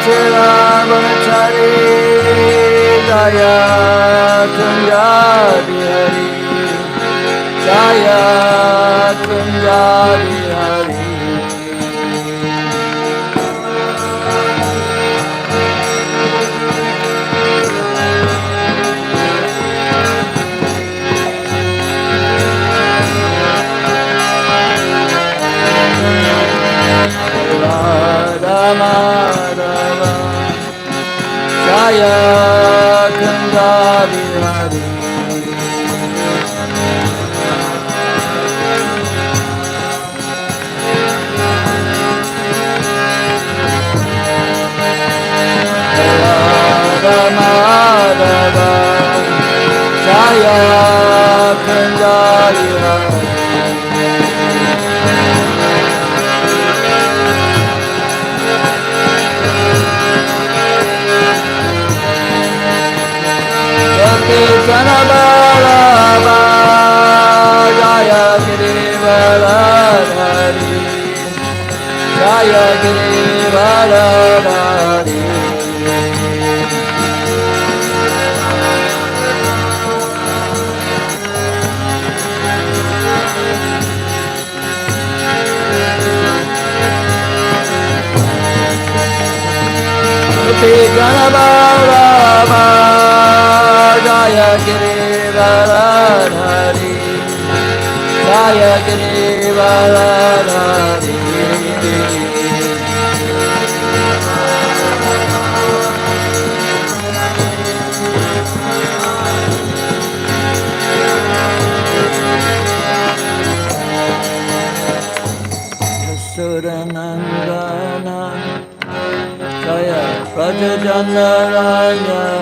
Chira Vanachari Jaya Kunja Bihari Jaya Kunja Bihari Madhava Jaya Kanda Bihari Madhava Jaya Kanda Bihari Janabalaba Jaya Girivaradhari Jaya Girivaradhari Janabalaba Jaya Girivaradhari Jaya Girivaradhari Suranandana Jaya Prajajanarayana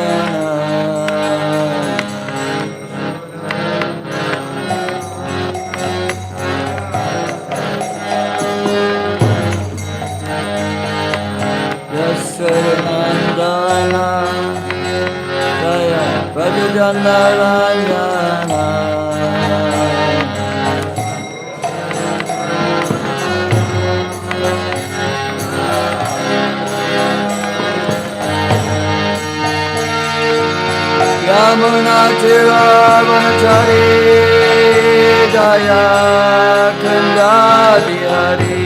Nandana Jaya Prajajanarayana Yamuna Chiravanachari Jaya Kanda Bihari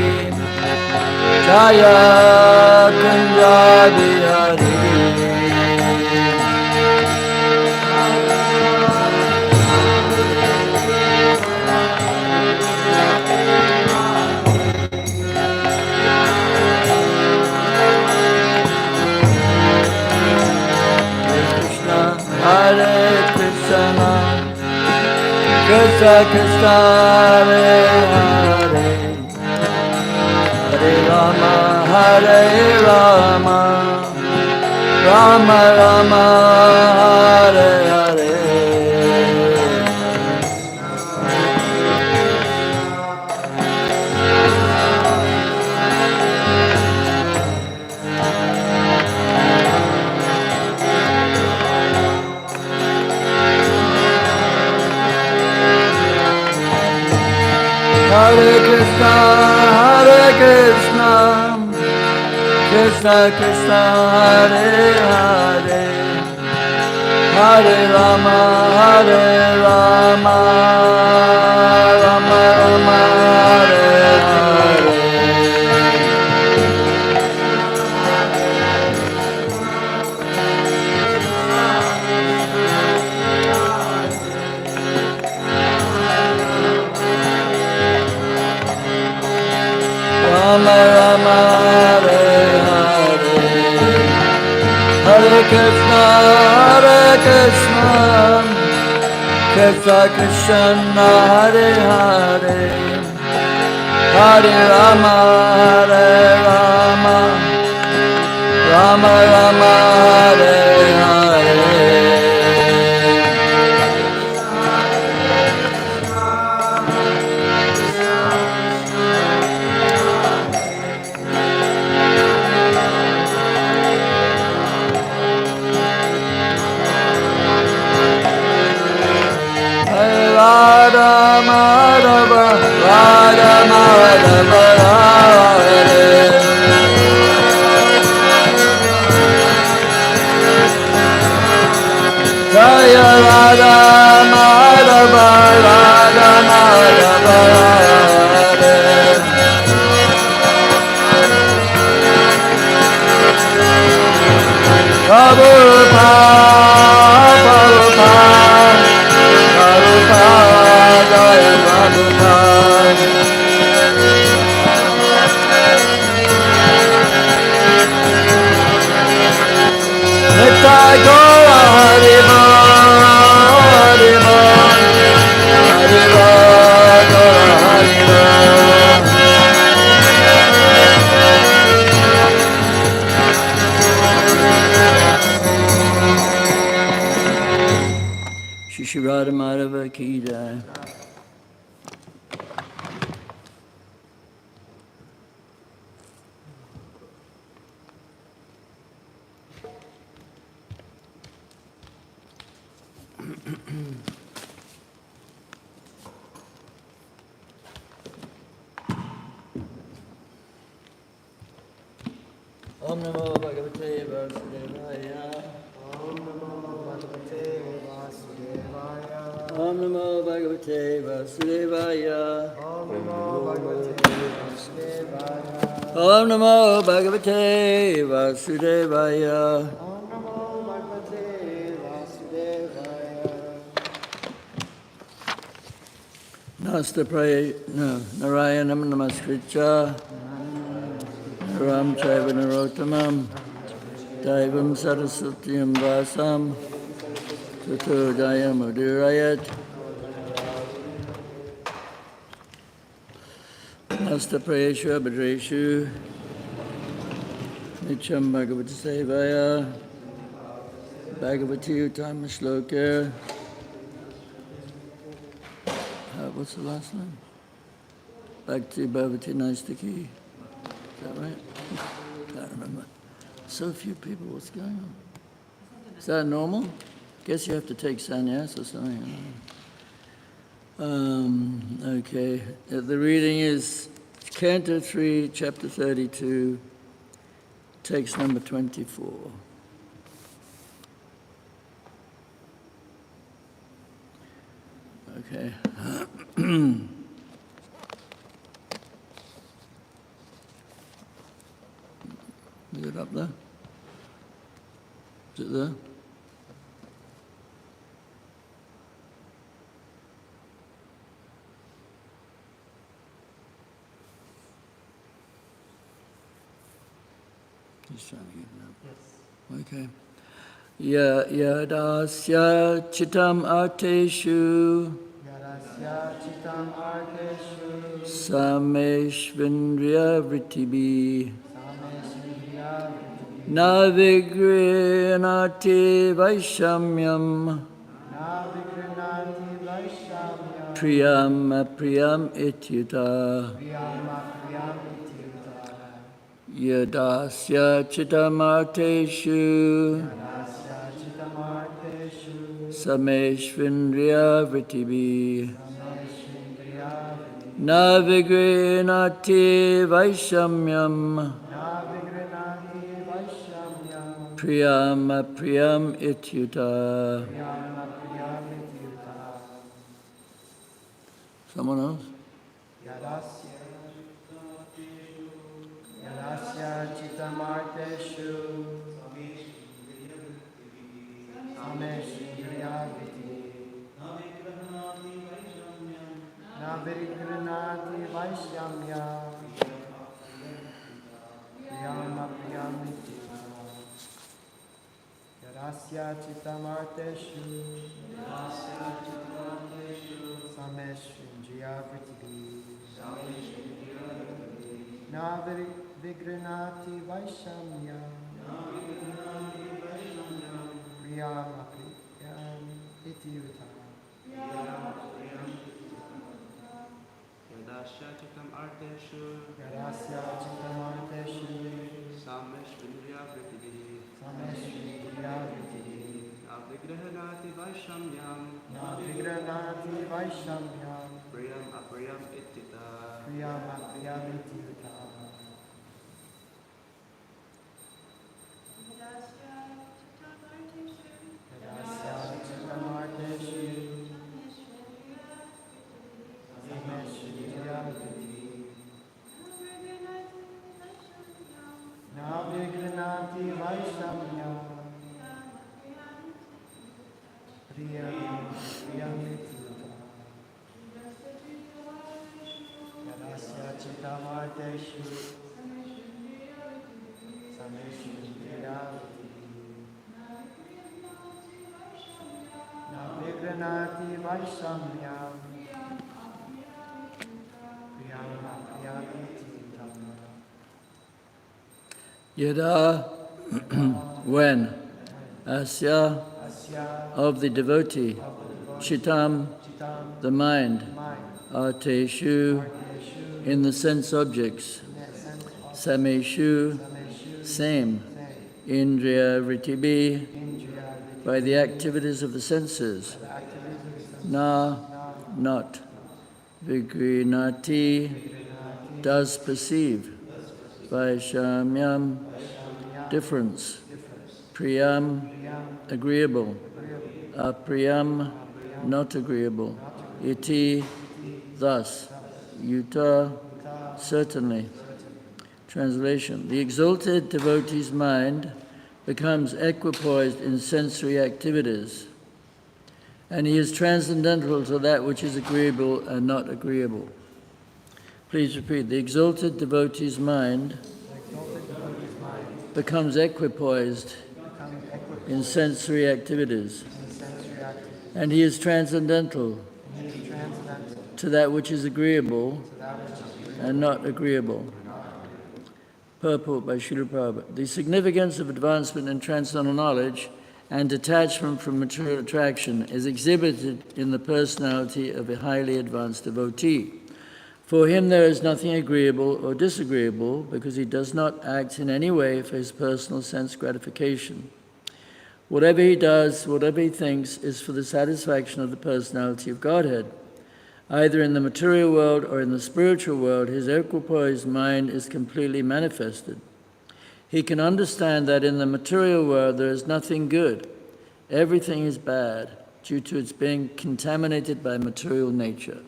Jaya Kanda Bihari Hare Krishna, Krishna Krishna, Hare Hare, Hare Rama, Hare Rama, Rama Rama, Hare Hare. Hare Krishna, Krishna Krishna, Hare Hare, Hare Rama, Hare Rama, Rama Rama, Hare Hare. Rama Rama Hare Hare, Hare Krishna, Krishna Krishna, Hare Hare, Hare Rama, Hare Rama, Rama Rama, Hare Hare. Radha Madhava, Radha Madhava, Prabhupada, Prabhupada, Prabhupada. Nitai Gaura Haribo, Haribo, Haribo, Gaura Haribo. Shri Radha Madhava Ki Jai. Om Namo Bhagavate Vasudevaya. Om Namo Bhagavate Vasudevaya. Om Namo Bhagavate Vasudevaya. Om Namo Bhagavate Vasudevaya. Om Namo Bhagavate Vasudevaya. Om Namo Bhagavate Vasudevaya. Nasta Narayanam Namaskritya. Ram Chaiva Narottamam. Daivam Saraswatyam Vasam. Tato Jayam Udirayat. Nasta Prayeshu Abhadreshu. Nityam Bhagavata Sevaya. Bhagavati Uttama Shloka. What's the last name? Bhakti Bhavati Naistaki. Is that right? Can't remember. So few people. What's going on? Is that normal? Guess you have to take sannyas or something. Okay. The reading is Canto 3, Chapter 32, text number 24. Okay. Is it up there? Is it there? Just trying to get it up. Yes. Okay. Yadasya chitam arteshu Yadasya chitam arteshu sameshvindriya vrittibi sameshvindriya vrittibi navigrinati vaishamyam navigrinati vaishamyam priyam apriyam ityuta priyam apriyam ityuta Yadasya chitam arteshu Yadasya chitam arteshu sameshvindriya vrittibi sameshvindriya vrittibi navigrinati vaishamyam navigrinati vaishamyam priyam apriyam ityuta. priyam apriyam ityuta Someone else? Yadasya chitam arteshu sameshvindriya vrittibi navigrinati vaishamyam priyam apriyam ityuta Yadasya chitam arteshu sameshvindriya vrittibi navigrinati vaishamyam priyam apriyam ityuta Yadasya chitam arteshu Yadasya chitam arteshu sameshvindriya vrittibi sameshvindriya vrittibi navigrinati vaishamyam navigrinati vaishamyam priyam apriyam ityuta priyam apriyam ityuta Yadasya chitam arteshu sameshvindriya vrittibi navigrinati vaishamyam Priyamritita. Yadasya Chitamarteshu Sameshu Priyamritita. Na Vigranati Vaishamyam Priyamritita. Yada, when, asya, of the devotee, chitam, the mind, arteshu, in the sense objects, sameshu, same, indriya vritibi, by the activities of the senses, na, not, vigrinati, does perceive, vaishamyam, difference, priyam, agreeable, apriyam, not agreeable, iti, thus, yuta, certainly. Translation: the exalted devotee's mind becomes equipoised in sensory activities, and he is transcendental to that which is agreeable and not agreeable. Please repeat. The exalted devotee's mind becomes equipoised in sensory activities, and he is transcendental to that which is agreeable and not agreeable. Purport by Srila Prabhupada. The significance of advancement in transcendental knowledge and detachment from material attraction is exhibited in the personality of a highly advanced devotee. For him there is nothing agreeable or disagreeable because he does not act in any way for his personal sense gratification. Whatever he does, whatever he thinks, is for the satisfaction of the personality of Godhead. Either in the material world or in the spiritual world, his equipoised mind is completely manifested. He can understand that in the material world there is nothing good. Everything is bad due to its being contaminated by material nature.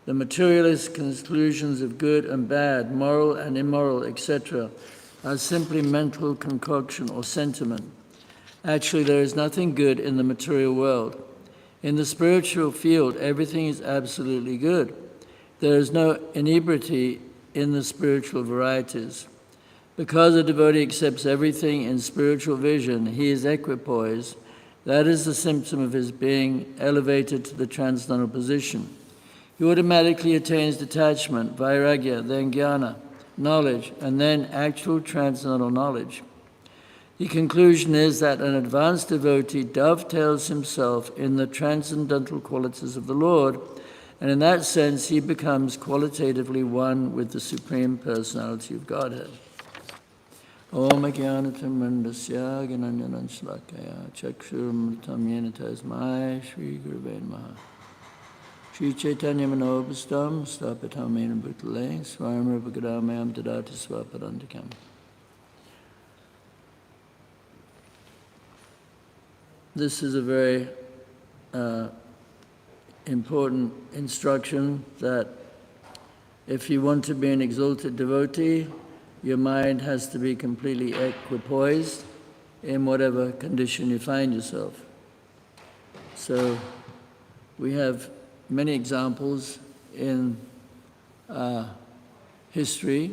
The materialist conclusions of good and bad, moral and immoral, etc., are simply mental concoction or sentiment. Actually, there is nothing good in the material world. In the spiritual field, everything is absolutely good. There is no inebriety in the spiritual varieties. Because a devotee accepts everything in spiritual vision, he is equipoised. That is the symptom of his being elevated to the transcendental position. He automatically attains detachment, vairagya, then jnana, knowledge, and then actual transcendental knowledge. The conclusion is that an advanced devotee dovetails himself in the transcendental qualities of the Lord, and in that sense he becomes qualitatively one with the Supreme Personality of Godhead. Om Ajnanatam Mandasya Gnananam Shlakaya Chakshurmritam Yena Tasmai Shri Gurave Namaha Shri Chaitanya Manobhastam Stapitam Mena Bhutale Swayam Rupagadāmayam Dadati Swapadantikam. This is a very important instruction that if you want to be an exalted devotee, your mind has to be completely equipoised in whatever condition you find yourself. So we have many examples in history.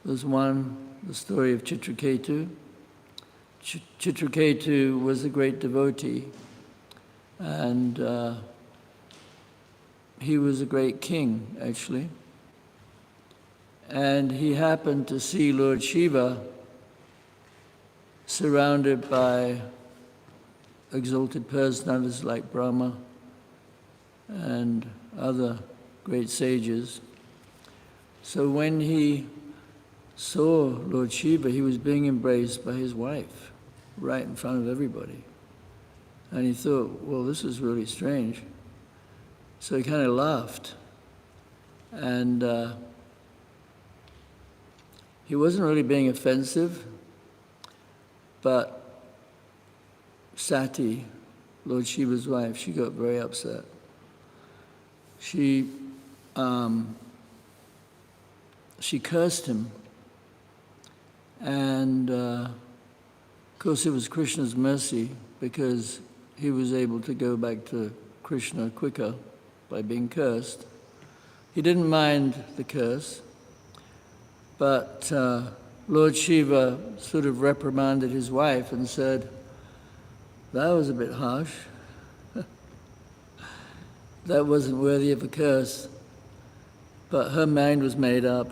There's one, the story of Chitraketu. Chitraketu was a great devotee, and he was a great king, actually. And he happened to see Lord Shiva surrounded by exalted personalities like Brahma and other great sages. So when he saw Lord Shiva, he was being embraced by his wife right in front of everybody. And he thought, well, this is really strange. So he kind of laughed. And he wasn't really being offensive, but Sati, Lord Shiva's wife, she got very upset. She cursed him. And of course it was Krishna's mercy, because he was able to go back to Krishna quicker by being cursed. He didn't mind the curse, but Lord Shiva sort of reprimanded his wife and said, "That was a bit harsh. That wasn't worthy of a curse." But her mind was made up.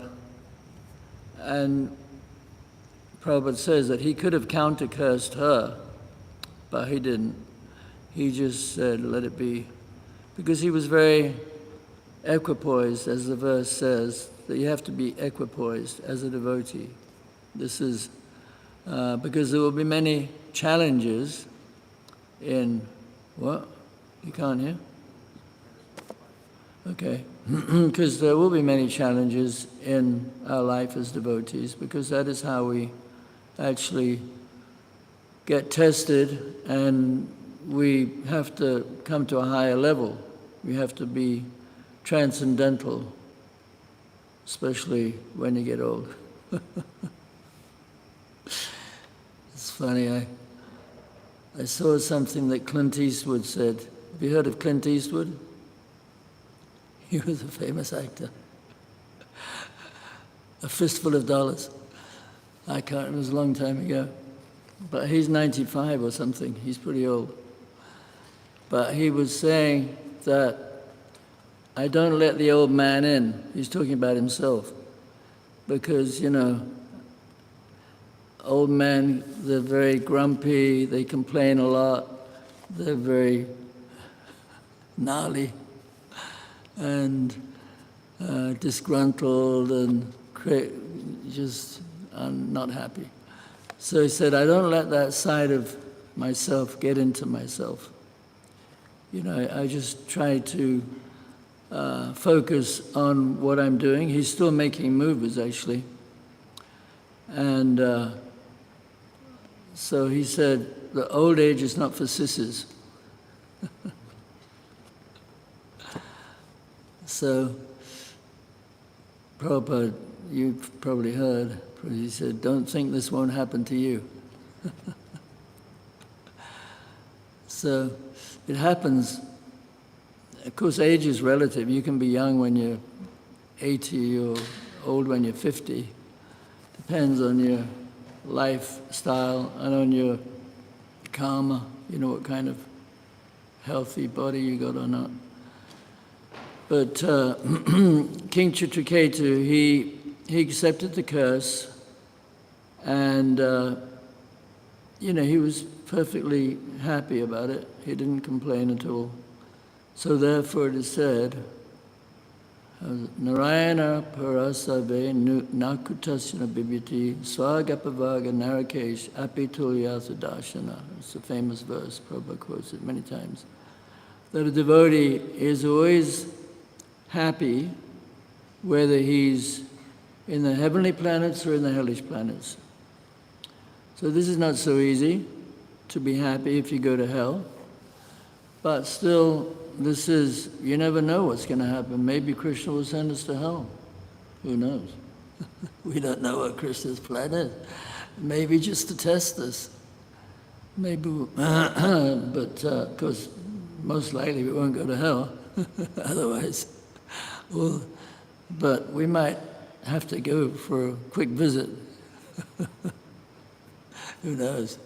And Prabhupada says that he could have counter-cursed her, but he didn't. He just said, let it be. Because he was very equipoised, as the verse says, that you have to be equipoised as a devotee. This is because there will be many challenges in, what? You can't hear? Okay. Because there will be many challenges in our life as devotees, because that is how we actually get tested, and we have to come to a higher level. We have to be transcendental, especially when you get old. It's funny, I saw something that Clint Eastwood said. Have you heard of Clint Eastwood? He was a famous actor. A Fistful of Dollars. I can't, it was a long time ago. But he's 95 or something. He's pretty old. But he was saying that I don't let the old man in. He's talking about himself. Because, you know, old men, they're very grumpy, they complain a lot, they're very gnarly and disgruntled and just not happy. So he said, I don't let that side of myself get into myself. You know, I just try to focus on what I'm doing. He's still making movies, actually. And so he said, the old age is not for sissies. So, Prabhupada, you've probably heard, he said, don't think this won't happen to you. So, it happens. Of course, age is relative. You can be young when you're 80 or old when you're 50. Depends on your lifestyle and on your karma, you know, what kind of healthy body you got or not. But King Chitraketu, he accepted the curse, and you know, he was perfectly happy about it. He didn't complain at all. So therefore it is said, Narayana parasave nakutasana bibhiti swagapavaga narakesh apitulyasa darshana. It's a famous verse, Prabhupada quotes it many times. That a devotee is always happy whether he's in the heavenly planets or in the hellish planets. So this is not so easy to be happy if you go to hell. But still, this is, you never know what's going to happen. Maybe Krishna will send us to hell. Who knows? We don't know what Krishna's plan is. Maybe just to test us. Maybe, but of course, most likely we won't go to hell. Otherwise, well, but we might have to go for a quick visit. Who knows?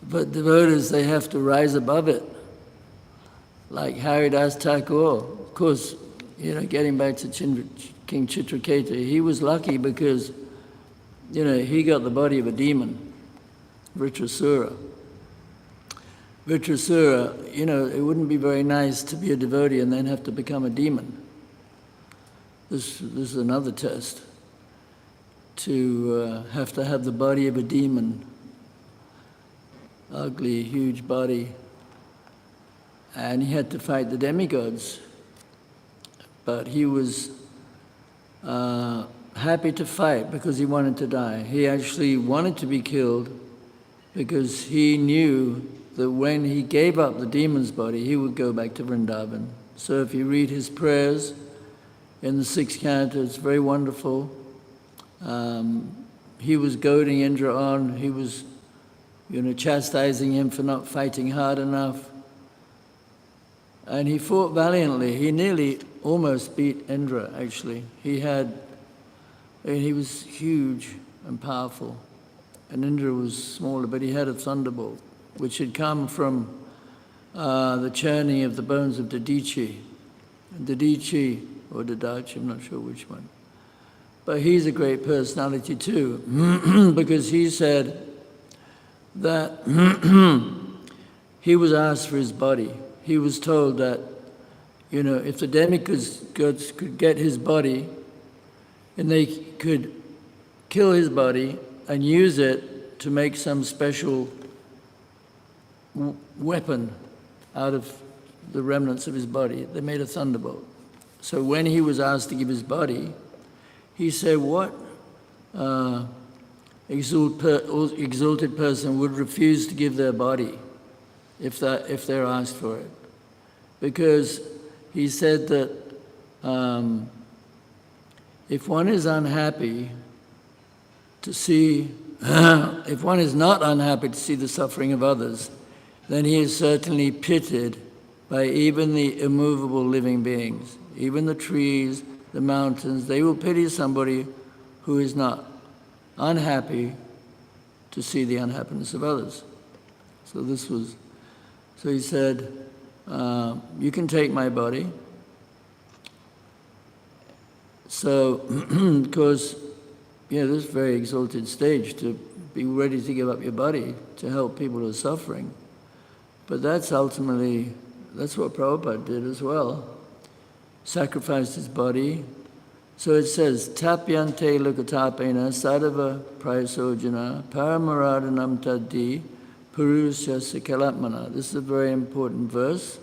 But devotees, they have to rise above it. Like Haridas Thakur, of course, you know, getting back to King Chitraketu, he was lucky because, you know, he got the body of a demon, Vritrasura. Vritrasura, you know, it wouldn't be very nice to be a devotee and then have to become a demon. This is another test, to have the body of a demon, ugly, huge body. And he had to fight the demigods. But he was happy to fight because he wanted to die. He actually wanted to be killed because he knew that when he gave up the demon's body, he would go back to Vrindavan. So if you read his prayers in the 6th canto, it's very wonderful. He was goading Indra on. He was chastising him for not fighting hard enough. And he fought valiantly. He nearly almost beat Indra, actually. He was huge and powerful. And Indra was smaller, but he had a thunderbolt, which had come from the churning of the bones of Dadichi. Dadichi, or Dadachi, I'm not sure which one. But he's a great personality too, because he said that he was asked for his body. He was told that, if the demigods could get his body, and they could kill his body and use it to make some special weapon out of the remnants of his body. They made a thunderbolt. So when he was asked to give his body, he said, what exalted person would refuse to give their body if they're asked for it? Because he said that if one is unhappy to see, if one is not unhappy to see the suffering of others, then he is certainly pitied by even the immovable living beings. Even the trees, the mountains, they will pity somebody who is not unhappy to see the unhappiness of others. So he said, you can take my body. So, because, this is a very exalted stage to be ready to give up your body to help people who are suffering. But that's what Prabhupada did as well. Sacrificed his body. So it says, Tapyante lokatapena sadhava prayasojana paramaradanam taddi purusya sikalatmana. This is a very important verse.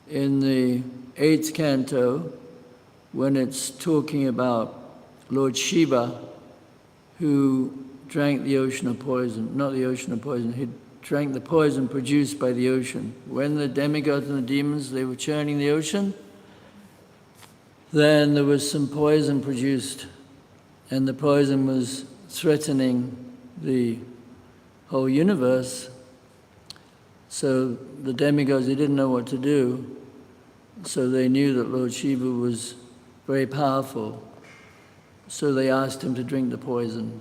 In the 8th canto, when it's talking about Lord Shiva, who drank the ocean of poison, not the ocean of poison, he drank the poison produced by the ocean. When the demigods and the demons, they were churning the ocean, then there was some poison produced, and the poison was threatening the whole universe. So the demigods, they didn't know what to do, so they knew that Lord Shiva was very powerful. So they asked him to drink the poison.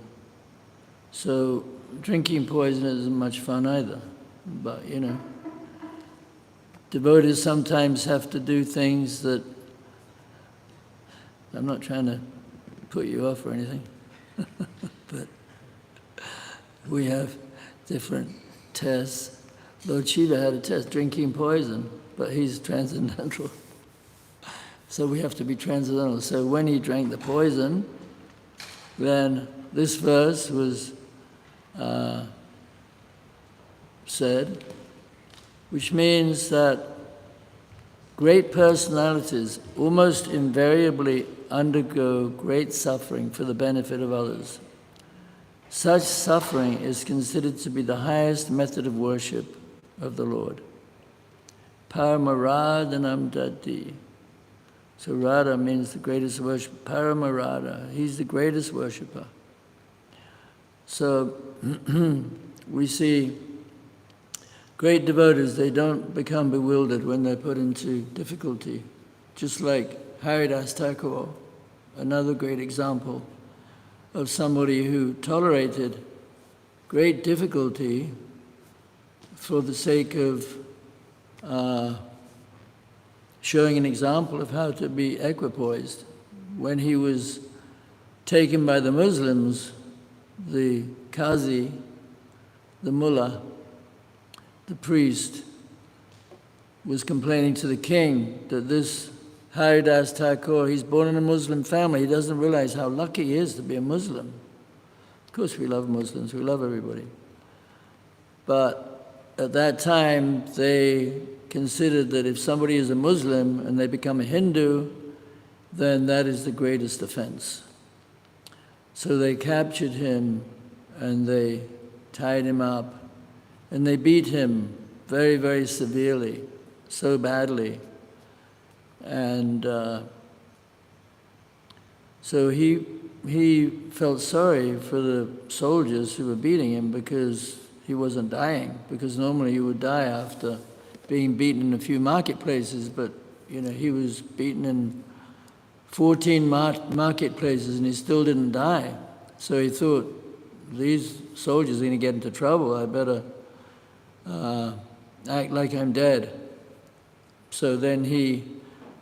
So drinking poison isn't much fun either, but devotees sometimes have to do things that, I'm not trying to put you off or anything, but we have different tests. Lord Shiva had a test, drinking poison, but he's transcendental. So we have to be transcendental. So when he drank the poison, then this verse was said, which means that great personalities almost invariably undergo great suffering for the benefit of others. Such suffering is considered to be the highest method of worship of the Lord. Paramaradanam dati. So Radha means the greatest worship. Paramarada, he's the greatest worshipper. So we see great devotees, they don't become bewildered when they're put into difficulty. Just like Haridas Thakur, another great example of somebody who tolerated great difficulty for the sake of showing an example of how to be equipoised. When he was taken by the Muslims, the Qazi, the mullah, the priest, was complaining to the king that this Haridas Thakur, he's born in a Muslim family. He doesn't realize how lucky he is to be a Muslim. Of course we love Muslims, we love everybody. But at that time, they considered that if somebody is a Muslim and they become a Hindu, then that is the greatest offense. So they captured him and they tied him up and they beat him very, very severely, so badly. And so he felt sorry for the soldiers who were beating him because he wasn't dying, because normally you would die after being beaten in a few marketplaces, but he was beaten in 14 marketplaces and he still didn't die. So he thought, these soldiers are going to get into trouble. I better act like I'm dead. So then he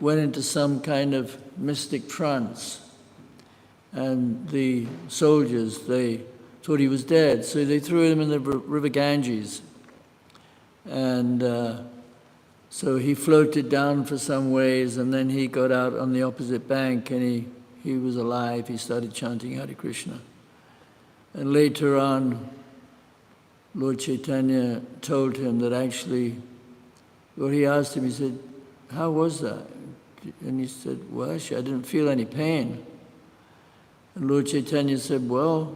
went into some kind of mystic trance. And the soldiers, they thought he was dead. So they threw him in the river Ganges. And so he floated down for some ways, and then he got out on the opposite bank, and he was alive. He started chanting Hare Krishna. And later on, Lord Chaitanya told him that actually, well, he asked him, he said, how was that? And he said, well, actually, I didn't feel any pain. And Lord Chaitanya said, well,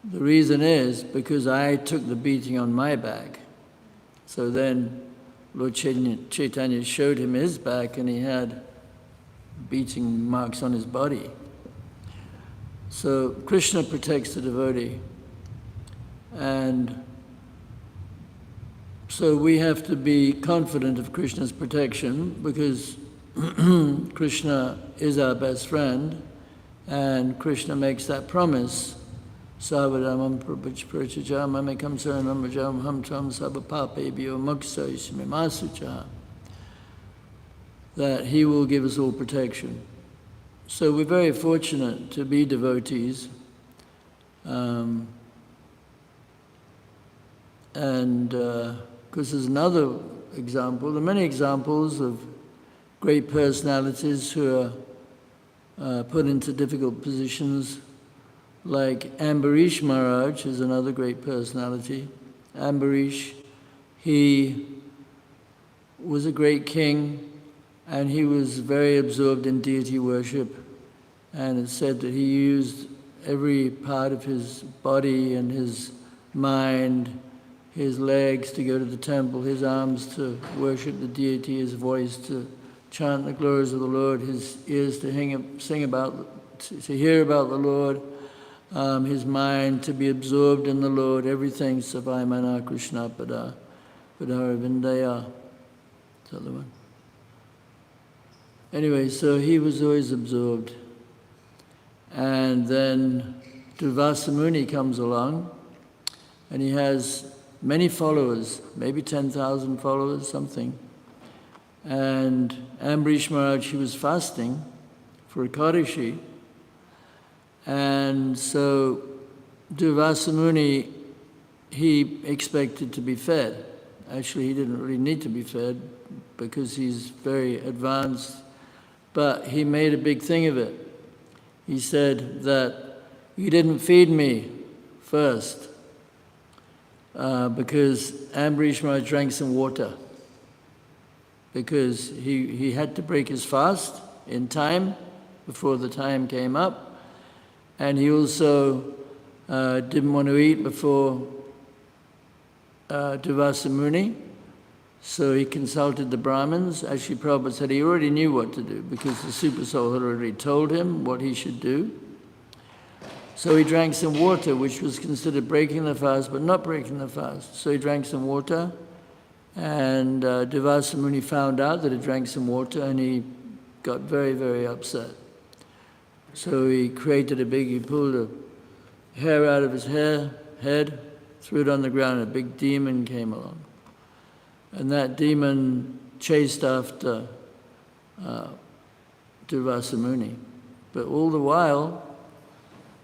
the reason is because I took the beating on my back. So then Lord Chaitanya showed him his back, and he had beating marks on his body. So Krishna protects the devotee. And so we have to be confident of Krishna's protection, because Krishna is our best friend, and Krishna makes that promise. Savadamam prachajam amekam saranam rajam ham tram sabapapebhyo muksa ismimasucha, that he will give us all protection. So we're very fortunate to be devotees. And because there's another example, there are many examples of great personalities who are put into difficult positions, like Ambarish Maharaj is another great personality. Ambarish, he was a great king, and he was very absorbed in deity worship. And it's said that he used every part of his body and his mind, his legs to go to the temple, his arms to worship the deity, his voice to chant the glories of the Lord, his ears to hear about the Lord, his mind to be absorbed in the Lord, everything. Savai Mana Krishna Pada Padhara Vindaya. Is that the one? Anyway, so he was always absorbed. And then Durvasa Muni comes along, and he has many followers, maybe 10,000 followers, something. And Ambarish Maharaj, he was fasting for Ekadashi. And so Durvasa Muni, he expected to be fed. Actually, he didn't really need to be fed because he's very advanced. But he made a big thing of it. He said that you didn't feed me first because Ambarish Maharaj drank some water, because he had to break his fast in time before the time came up, and he also didn't want to eat before Durvasa Muni, so he consulted the Brahmins. Actually, Prabhupada said he already knew what to do because the Super Soul had already told him what he should do. So he drank some water, which was considered breaking the fast, but not breaking the fast. So he drank some water, and Durvasa Muni found out that he drank some water, and he got very, very upset. So he pulled a hair out of his head, threw it on the ground, and a big demon came along. And that demon chased after Durvasa Muni. But all the while,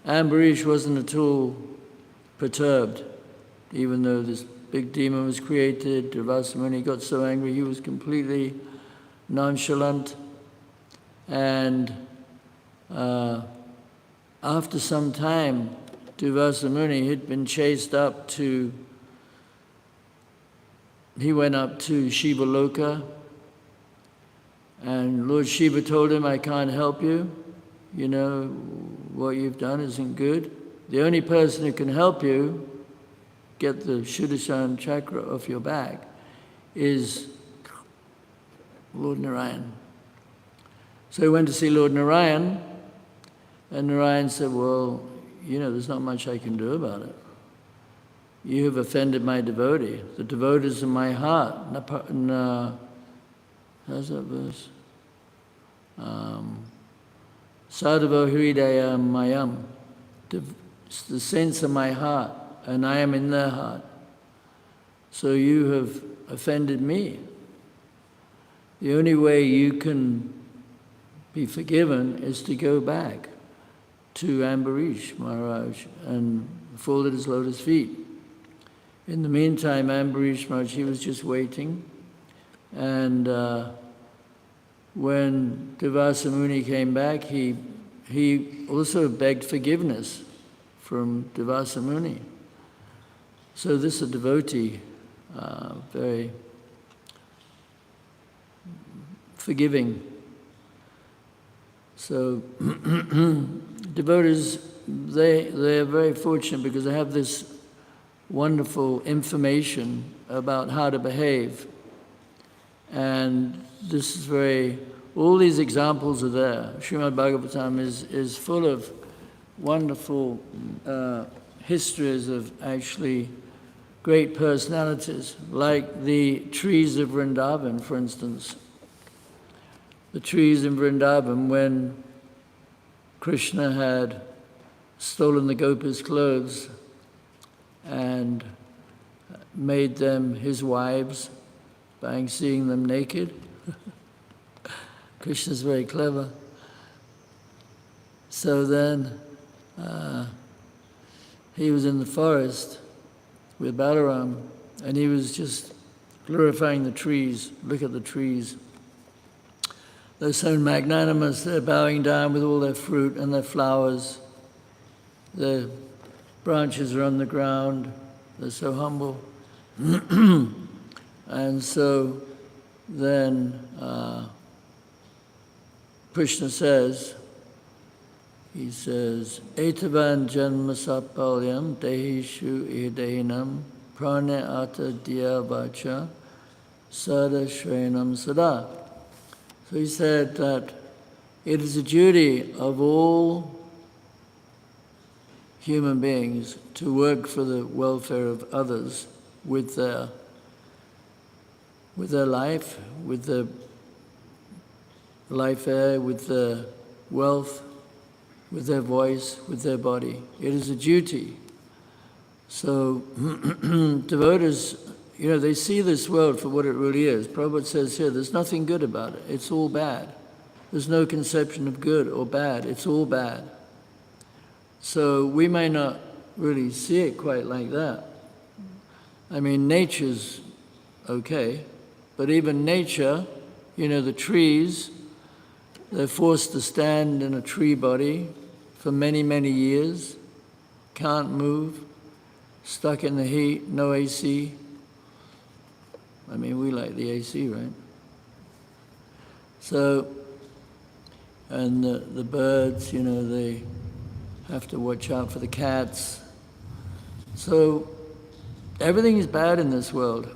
Ambarish wasn't at all perturbed. Even though this big demon was created, Durvasa Muni got so angry, he was completely nonchalant. And after some time, Durvasa Muni had been chased up to, he went up to Shiva Loka, and Lord Shiva told him, I can't help you. You know, what you've done isn't good. The only person who can help you get the Shuddhasana chakra off your back is Lord Narayan. So he went to see Lord Narayan, and Narayan said, well, you know, there's not much I can do about it. you have offended my devotee. The devotees in my heart. How's that verse? Sadhava hridaya mayam. The saints of my heart, and I am in their heart. So you have offended me. The only way you can be forgiven is to go back to Ambarish Maharaj and fall at his lotus feet. In the meantime, Ambarish Maharaj, he was just waiting. And when Durvasa Muni came back, he also begged forgiveness from Durvasa Muni. So this is a devotee, very forgiving. So devotees, they are very fortunate because they have this wonderful information about how to behave. And this is all these examples are there. Śrimad Bhāgavatam is full of wonderful histories of actually great personalities, like the trees of Vrindavan, for instance. The trees in Vrindavan, when Krishna had stolen the Gopas' clothes and made them his wives by seeing them naked. Krishna's very clever. So then he was in the forest with Balaram, and he was just glorifying the trees. Look at the trees. They're so magnanimous, they're bowing down with all their fruit and their flowers. Their branches are on the ground, they're so humble. And so then Krishna says, Etavan janma sapalyam dehishu idehinam prane ata diya vacha sada shrenam sada. So he said that it is a duty of all human beings to work for the welfare of others with their life, with their life air, with their wealth, with their voice, with their body. It is a duty. So devotees, they see this world for what it really is. Prabhupada says here, there's nothing good about it. It's all bad. There's no conception of good or bad. It's all bad. So we may not really see it quite like that. I mean, nature's okay, but even nature, the trees, they're forced to stand in a tree body for many, many years, can't move, stuck in the heat, no AC. I mean, we like the AC, right? So, and the birds, they have to watch out for the cats. So, everything is bad in this world.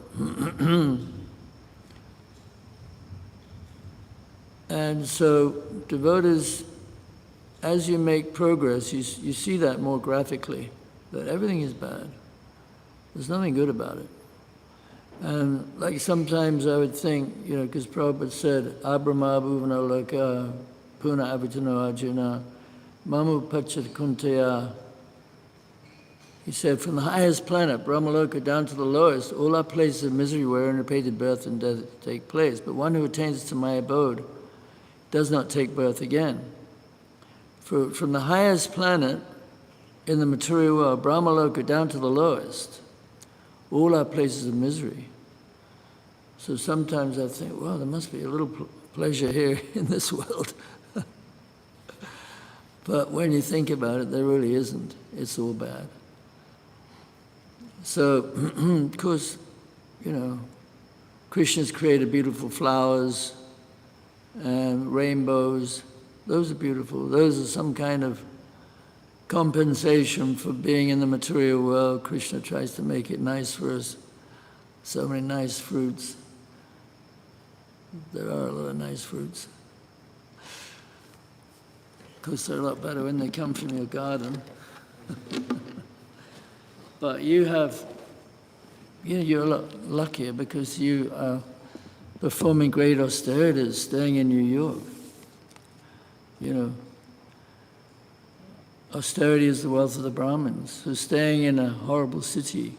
And so, devotees, as you make progress, you see that more graphically, that everything is bad. There's nothing good about it. And like sometimes I would think, because Prabhupada said, Abrahma bhuvana loka puna avitano ajuna mamu pachat kuntaya. He said, from the highest planet, Brahmaloka, down to the lowest, all our places of misery where unrepaid birth and death take place. But one who attains to my abode does not take birth again. From the highest planet in the material world, Brahmaloka, down to the lowest, all our places of misery. So sometimes I think, well, there must be a little pleasure here in this world. But when you think about it, there really isn't. It's all bad. So, of course, Krishna's created beautiful flowers and rainbows. Those are beautiful. Those are some kind of compensation for being in the material world. Krishna tries to make it nice for us. So many nice fruits. There are a lot of nice fruits. Of course, they're a lot better when they come from your garden. But you have you're a lot luckier because you are performing great austerities, staying in New York. You know, austerity is the wealth of the Brahmins. So staying in a horrible city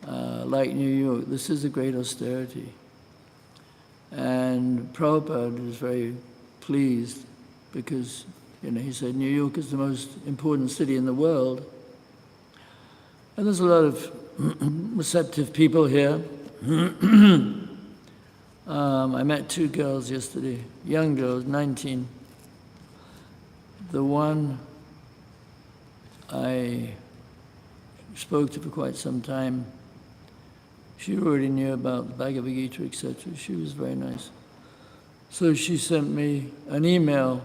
like New York, this is a great austerity. And Prabhupada is very pleased because, he said New York is the most important city in the world. And there's a lot of receptive people here. I met two girls yesterday, young girls, 19. The one I spoke to for quite some time, she already knew about the Bhagavad Gita, etc. She was very nice. So she sent me an email,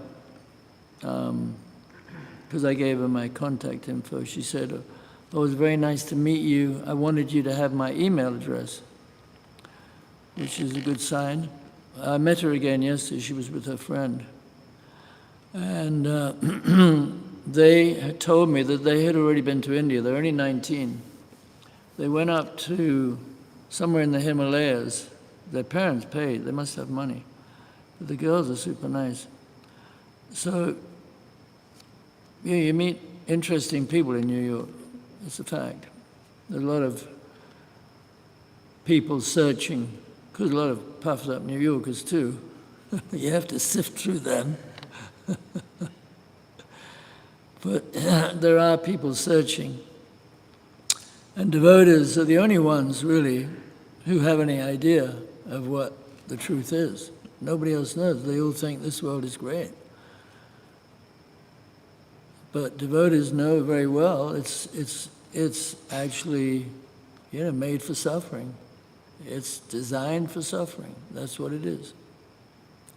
because I gave her my contact info. She said, "Oh, it was very nice to meet you. I wanted you to have my email address," which is a good sign. I met her again yesterday. She was with her friend. And they had told me that they had already been to India. They're only 19. They went up to somewhere in the Himalayas. Their parents paid. They must have money. But the girls are super nice. So, you meet interesting people in New York. It's a fact. There's a lot of people searching, because a lot of puffed up New Yorkers too. You have to sift through them. But there are people searching. And devotees are the only ones, really, who have any idea of what the truth is. Nobody else knows. They all think this world is great. But devotees know very well it's actually, made for suffering. It's designed for suffering. That's what it is.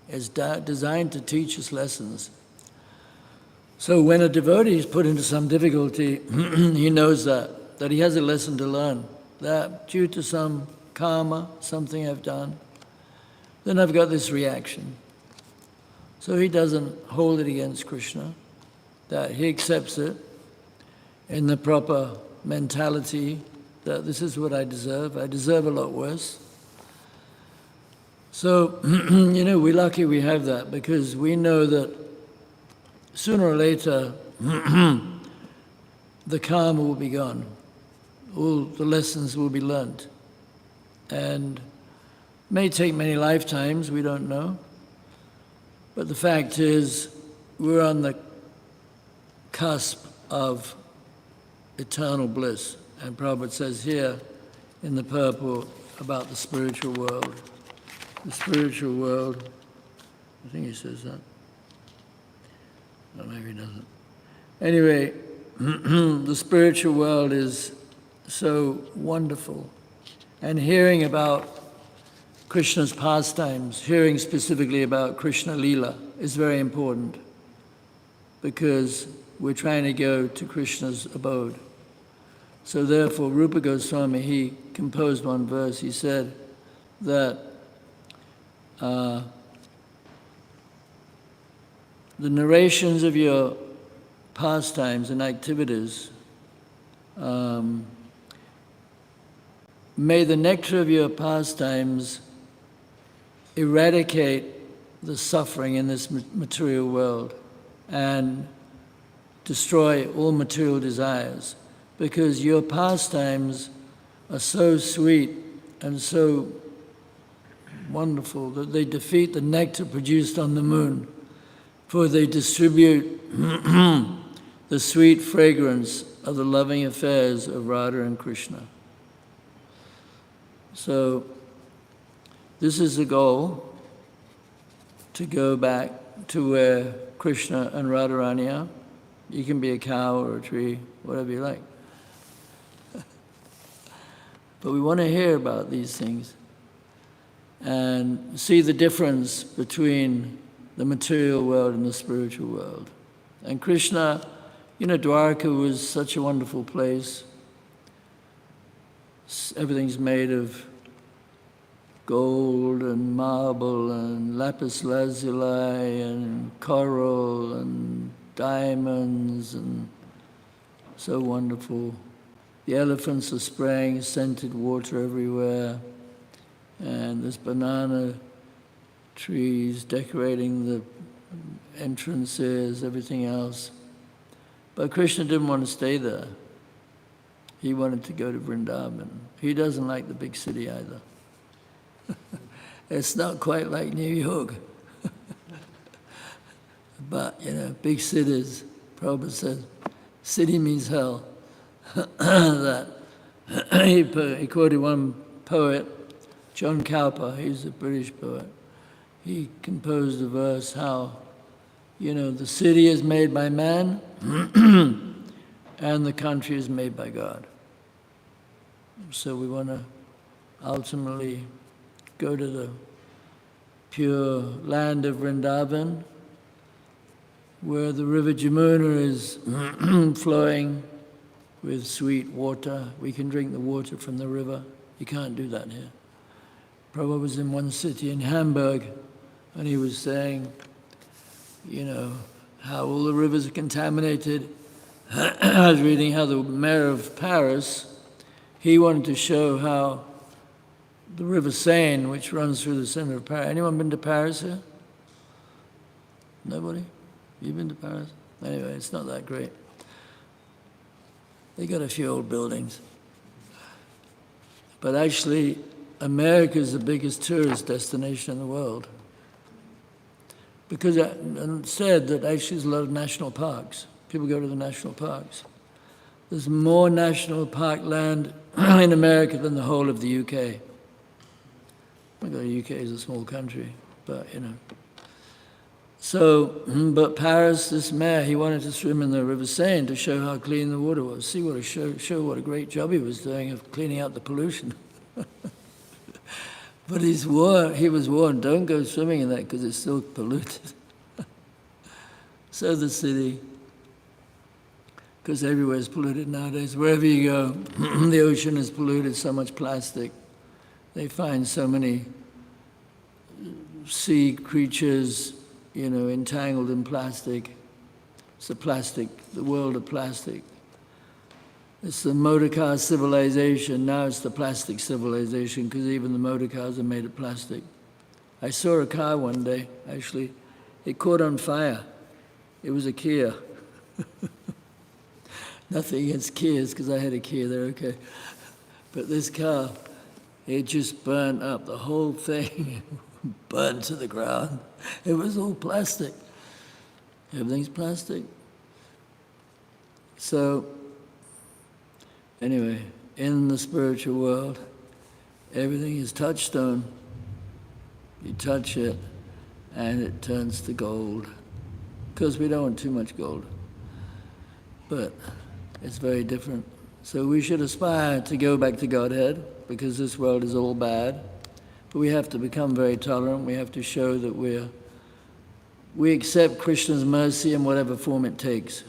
It's designed to teach us lessons. So when a devotee is put into some difficulty, he knows that he has a lesson to learn, that due to some karma, something I've done, then I've got this reaction. So he doesn't hold it against Krishna, that he accepts it in the proper mentality that this is what I deserve a lot worse. So, we're lucky we have that, because we know that sooner or later, the karma will be gone. All the lessons will be learned. And may take many lifetimes, we don't know. But the fact is, we're on the cusp of eternal bliss. And Prabhupada says here in the purport about the spiritual world. The spiritual world, I think he says that. No, maybe he doesn't. Anyway, the spiritual world is so wonderful. And hearing about Krishna's pastimes, hearing specifically about Krishna Lila is very important, because we're trying to go to Krishna's abode. So therefore, Rupa Goswami, he composed one verse. He said that the narrations of your pastimes and activities, may the nectar of your pastimes eradicate the suffering in this material world and destroy all material desires, because your pastimes are so sweet and so wonderful that they defeat the nectar produced on the moon, for they distribute the sweet fragrance of the loving affairs of Radha and Krishna. So this is the goal, to go back to where Krishna and Radharani are. You can be a cow or a tree, whatever you like. But we want to hear about these things and see the difference between the material world and the spiritual world. And Krishna, Dwarka was such a wonderful place. Everything's made of gold and marble and lapis lazuli and coral and diamonds, and so wonderful. The elephants are spraying scented water everywhere, and there's banana trees decorating the entrances, everything else. But Krishna didn't want to stay there. He wanted to go to Vrindavan. He doesn't like the big city either. It's not quite like New York. But, big cities, Prabhupada said, city means hell. That he quoted one poet, John Cowper, he's a British poet. He composed a verse how, the city is made by man and the country is made by God. So we want to ultimately go to the pure land of Vrindavan, where the river Jamuna is flowing with sweet water. We can drink the water from the river. You can't do that here. Prabhu was in one city in Hamburg, and he was saying, how all the rivers are contaminated. I was reading how the mayor of Paris, he wanted to show how the River Seine, which runs through the center of Paris. Anyone been to Paris here? Nobody? You been to Paris? Anyway, it's not that great. They got a few old buildings. But actually, America is the biggest tourist destination in the world. Because it said that actually there's a lot of national parks. People go to the national parks. There's more national park land in America than the whole of the UK. Well, the UK is a small country, but So, but Paris, this mayor, he wanted to swim in the River Seine to show how clean the water was. See what show what a great job he was doing of cleaning out the pollution. But he was warned, don't go swimming in that because it's still polluted. So the city, because everywhere is polluted nowadays. Wherever you go, the ocean is polluted, so much plastic. They find so many sea creatures, entangled in plastic. It's the world of plastic. It's the motor car civilization. Now it's the plastic civilization because even the motor cars are made of plastic. I saw a car one day, actually. It caught on fire. It was a Kia. Nothing against Kias because I had a Kia, they're okay. But this car, it just burned up. The whole thing burned to the ground. It was all plastic. Everything's plastic. So, anyway, in the spiritual world, everything is touchstone. You touch it, and it turns to gold. Because we don't want too much gold. But it's very different. So we should aspire to go back to Godhead, because this world is all bad. But we have to become very tolerant. We have to show that we accept Krishna's mercy in whatever form it takes.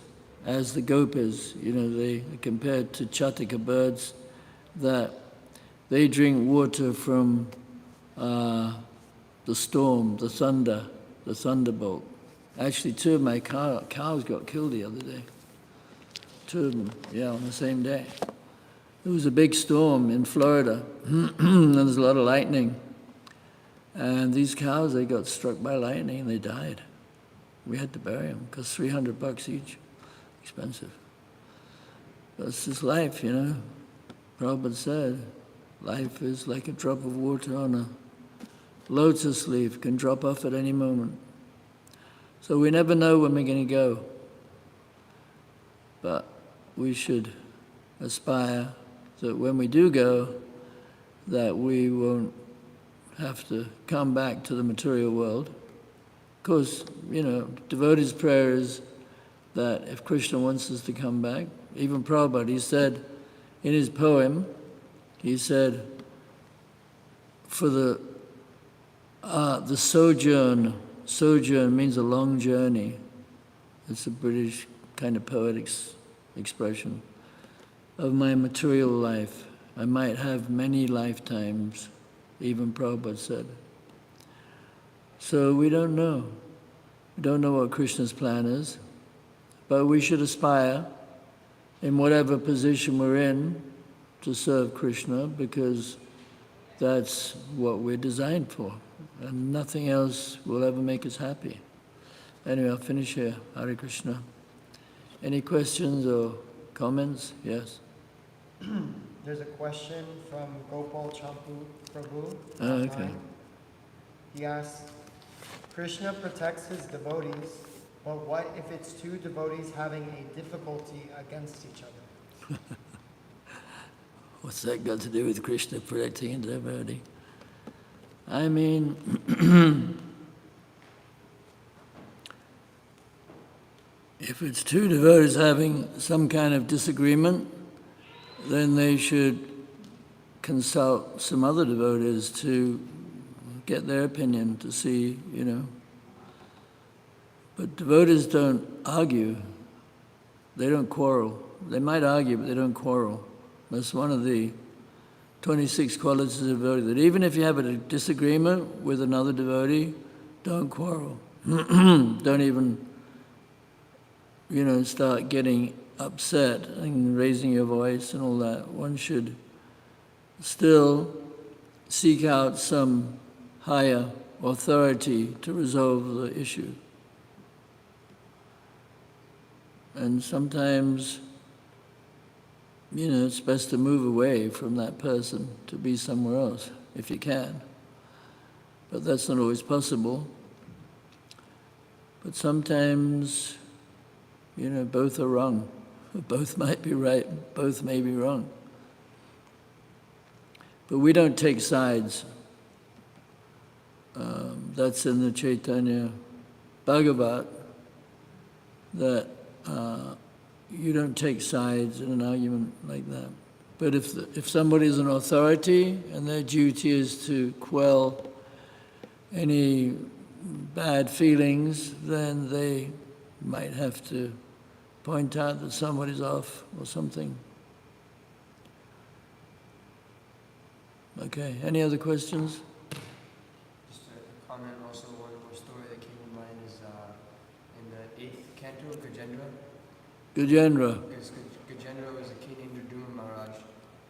As the gopis, they are compared to Chataka birds, that they drink water from the storm, the thunder, the thunderbolt. Actually, 2 of my cows got killed the other day. 2 of them, on the same day. There was a big storm in Florida, and there's a lot of lightning. And these cows, they got struck by lightning and they died. We had to bury them, because $300 each. Expensive. That's just life, Prabhupada said, life is like a drop of water on a lotus leaf, can drop off at any moment. So we never know when we're going to go. But we should aspire that when we do go, that we won't have to come back to the material world. Of course, devotees' prayer is that if Krishna wants us to come back, even Prabhupada, he said in his poem, he said, for the sojourn means a long journey. It's a British kind of poetic expression of my material life. I might have many lifetimes, even Prabhupada said. So we don't know. We don't know what Krishna's plan is, but we should aspire in whatever position we're in to serve Krishna, because that's what we're designed for, and nothing else will ever make us happy. Anyway, I'll finish here. Hare Krishna. Any questions or comments? Yes? There's a question from Gopal Champu Prabhu. Okay. He asks, Krishna protects his devotees, but what if it's two devotees having a difficulty against each other? What's that got to do with Krishna protecting a devotee? I mean, if it's two devotees having some kind of disagreement, then they should consult some other devotees to get their opinion, to see, But devotees don't argue. They don't quarrel. They might argue, but they don't quarrel. That's one of the 26 qualities of devotee, that even if you have a disagreement with another devotee, don't quarrel. Don't even, start getting upset and raising your voice and all that. One should still seek out some higher authority to resolve the issue. And sometimes, it's best to move away from that person to be somewhere else, if you can. But that's not always possible. But sometimes, both are wrong. Both might be right, both may be wrong. But we don't take sides. That's in the Chaitanya Bhāgavatam, that you don't take sides in an argument like that. But if somebody is an authority and their duty is to quell any bad feelings, then they might have to point out that somebody's off or something. Okay, any other questions? Just a comment also, one more story that came to mind is in the 8th canto of Gajendra. Gajendra. Because Gajendra was a king in Duduma Maharaj,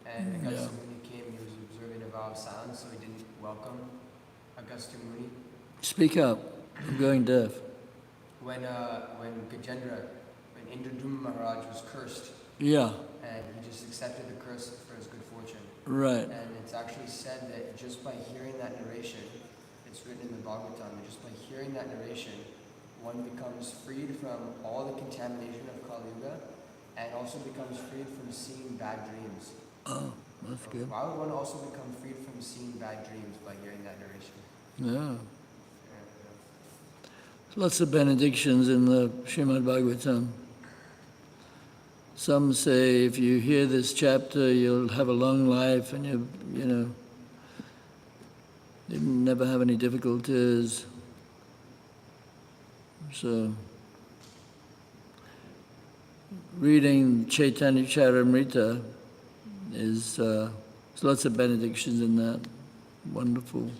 and Agastya Muni came, he was observing a vow of silence, so he didn't welcome Agastya Muni. Speak up, I'm going deaf. When Indraduma Maharaj was cursed, Yeah. and he just accepted the curse for his good fortune. Right. And it's actually said that just by hearing that narration, it's written in the Bhāgavatam, that just by hearing that narration, one becomes freed from all the contamination of Kali Yuga, and also becomes freed from seeing bad dreams. Oh, that's good. Why would one also become freed from seeing bad dreams by hearing that narration? Yeah. Lots of benedictions in the Śrimad Bhāgavatam. Some say if you hear this chapter, you'll have a long life and you'll never have any difficulties. So, reading Chaitanya Charitamrita is, there's lots of benedictions in that. Wonderful.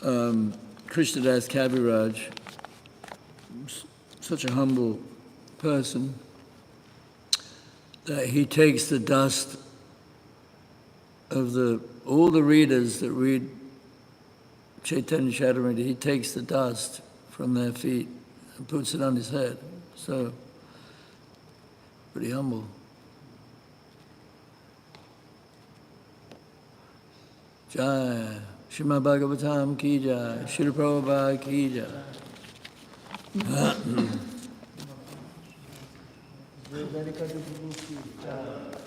Krishnadas Kaviraj, such a humble person, that he takes the dust of all the readers that read Chaitanya Charitamrita, he takes the dust from their feet and puts it on his head. So, pretty humble. Jai. Śrimad Bhāgavatam ki jai. Śrīla Prabhupada ki jai. Vedanta Guru ki jai.